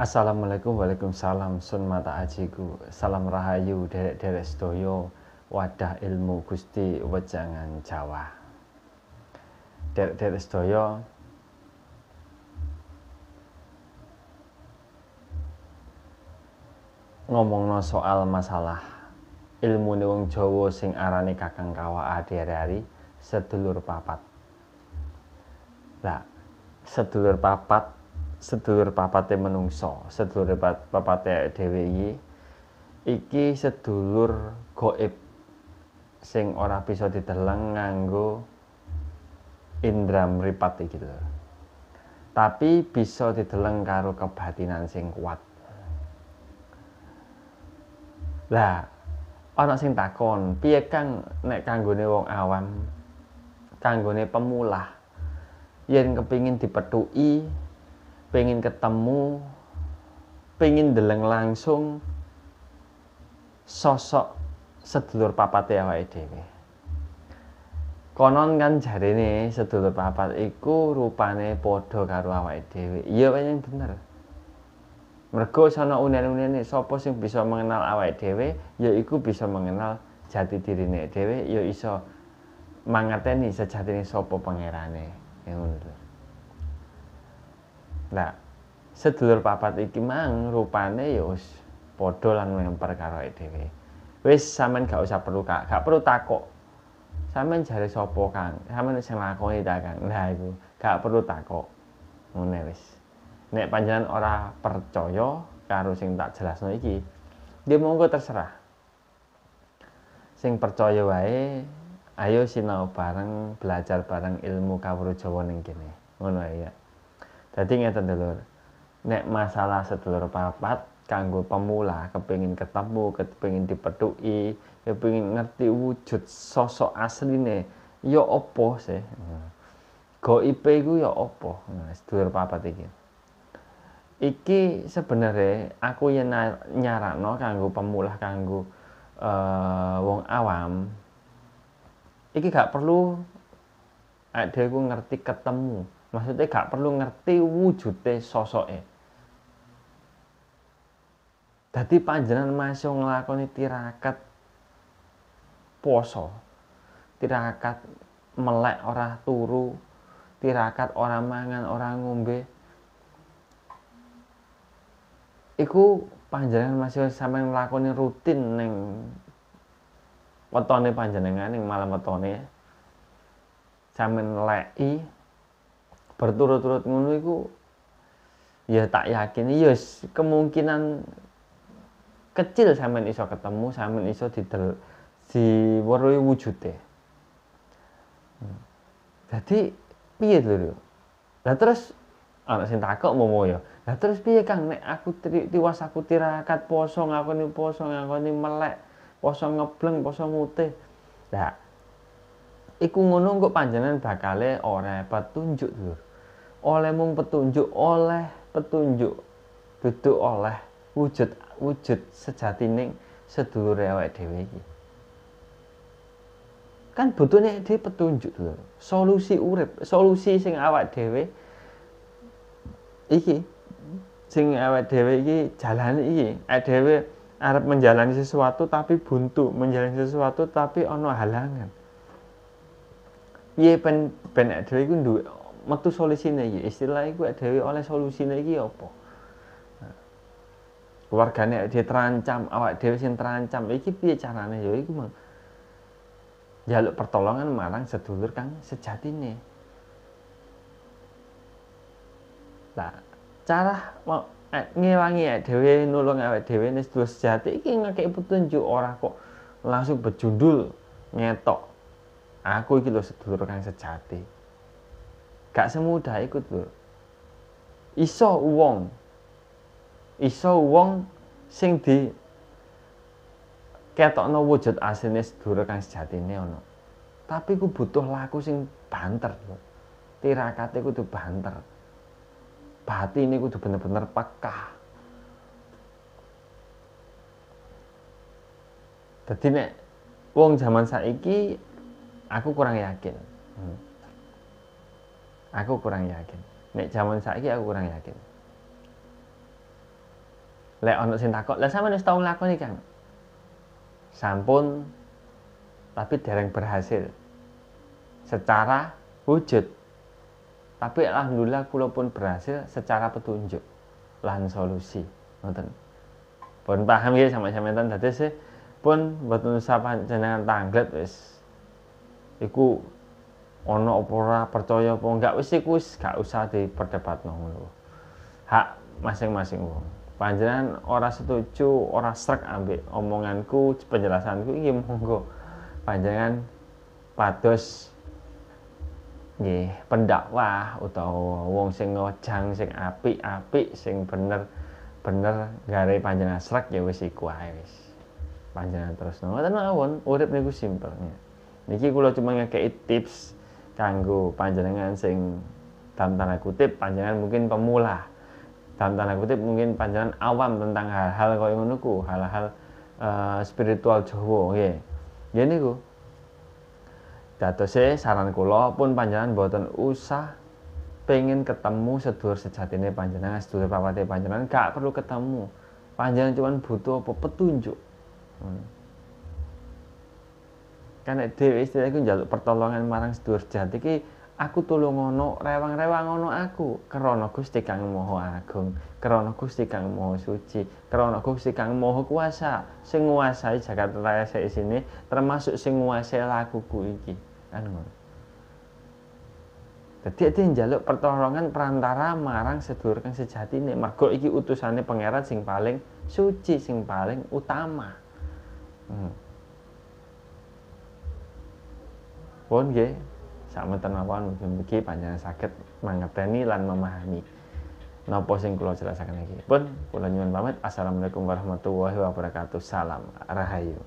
Assalamualaikum, waalaikumsalam, sun mata ajiku, salam rahayu, derek-derek sedoyo, wadah ilmu Gusti wejangan Jawa. Derek-derek sedoyo, ngomongno soal masalah ilmu wong Jawa sing arane Kakang Kawah Adhiari sedulur papat. Lah, sedulur papate menungso, sedulur papate dhewe iki sedulur gaib sing ora bisa dideleng nganggo indra mripat iki lho. Tapi bisa dideleng karo kebatinan sing kuat. Lah, ana sing takon, piye Kang nek kanggone wong awam, kanggone pemulah, yen kepingin dipethuki, pengin ketemu, pengin ndeleng langsung sosok sedulur papate awake dhewe. Konon kan jarene sedulur papat iku rupane padha karo awake dhewe. Iya pancen bener. Mergo sono unen-unene sapa sing bisa mengenal awake dhewe, ya iku bisa mengenal jati dirine dhewe, ya iso mangerteni sejatine sapa pangerane. Ngono lho. Nah, sedulur papat iki mang rupane ya wis padha lan memper karo awake dhewe. Wis sampean gak perlu takok. Sampeyan jare sapa Kang? Sampeyan sing lakoni ta Kang? Lah iku gak perlu takok. Ngene wis. Nek panjenengan ora percaya karo sing tak jelasno iki, nggih monggo terserah. Sing percaya wae, ayo sinau bareng, belajar bareng ilmu kawruh Jawa ning kene. Ngono ya. Dadi ngeten dulur. Nek masalah sedulur papat kanggo pemula, kepengin ketemu, kepengin dipethuki, kepengin ngerti wujud sosok asline, ya apa sih? Gaibe iku ya apa? Sedulur papat iki. Iki sebenarnya aku yen nyarakno kanggo pemula, kanggo wong awam. Iki gak perlu dhewe ku ngerti ketemu. Maksudnya gak perlu ngerti wujude sosoke. Dadi panjenengan masih nglakoni tirakat poso, tirakat melek ora turu, tirakat ora mangan, ora ngombe. Iku panjenengan masih sampeyan nglakoni rutin ning wetone panjenengan ning malam wetone. Sampeyan leki berturut-turut ngono iku ya tak yakini ya kemungkinan kecil sampeyan iso ketemu, sampeyan iso diweruhi wujude. Jadi piye lho? Lah terus ana sing takok momo ya. Lah terus piye Kang nek aku tiwas aku tirakat poso, ngakoni melek, poso ngebleng, poso mutih. Lah iku ngono kok panjenengan bakale ora petunjuk lho. Oleh mung petunjuk, duduk oleh wujud sejatining sedulure awake dhewe iki. Kan butuhne dhewe petunjuk lho. Solusi urip, solusi sing awake dhewe iki sing awake dhewe iki jalani iki. Awake dhewe arep menjalani sesuatu tapi buntu, menjalani sesuatu tapi ana halangan. Piye ben awake dhewe iku duwe metu solusine iki. Istilah iku awake dhewe oleh solusine iki apa? Keluargane awake dhewe terancam, awake dhewe sing terancam. Iki piye carane ya iku mang njaluk pertolongan marang sedulur kang sejatine. Lah, cara ngewangi awake dhewe, nulung awake dhewe nek sedulur sejati iki ngekeki petunjuk, ora kok langsung bejundul ngetok. Aku iki lho sedulur kang sejati. Gak semudah iku, Lur. Iso wong sing di ketokno wujud asline sedulur kang sejatine ana. Tapi ku butuh laku sing banter, Lur. Tirakate kudu banter. Batine kudu bener-bener peka. Dadi nek wong jaman saiki aku kurang yakin. Nek jaman saiki aku kurang yakin. Lek ana sing takok, "Lah sampeyan wis tau nglakoni, Kang?" Sampun, tapi dereng berhasil secara wujud. Tapi alhamdulillah kula pun berhasil secara petunjuk lan solusi. Ngoten. Pun paham nggih sampeyan dados pun mboten usah panjenengan tangglet wis. Iku ana apa ora percaya apa enggak wis iku wis gak usah diperdebatno ngono. Hak masing-masing wong. Panjenengan ora setuju, ora srek ambek omonganku, penjelasanku iki monggo panjenengan pados nggih pendakwah utawa wong sing ngojang sing apik-apik sing bener gare panjenengan srek ya wis iku ae wis. Panjenengan terusno. Ngoten mawon, urip niku simpel. Niki kula cuma ngekeki tips kanggo panjenengan sing dalam tanda kutip panjenengan mungkin pemula. Dalam tanda kutip mungkin panjenengan awam tentang hal-hal kaya ngono ku, hal-hal spiritual Jawa nggih. Nggih niku. Dadose saran kula pun panjenengan mboten usah pengen ketemu sedulur sejatine panjenengan, sedulur papate panjenengan gak perlu ketemu. Panjenengan cuma butuh apa petunjuk. Kan nek dhewe istilahku njaluk pertolongan marang sedulur sejati iki aku tulung ngono, rewang-rewang ngono aku krana Gusti Kang Maha Agung, krana Gusti Kang Maha Suci, krana Gusti Kang Maha Kuwasa sing nguasai jagat raya isine termasuk sing nguasai lakuku iki. Kan ngono. Dadi njaluk pertolongan perantara marang sedulur kang sejatine, mergo iki utusane pangeran sing paling suci, sing paling utama. Pun nggih, sakmeten mawon mugi panjenengan saged mangerteni lan memahami napa sing kula jelasaken iki. Pun kula nyuwun pamit. Assalamualaikum warahmatullahi wabarakatuh. Salam rahayu.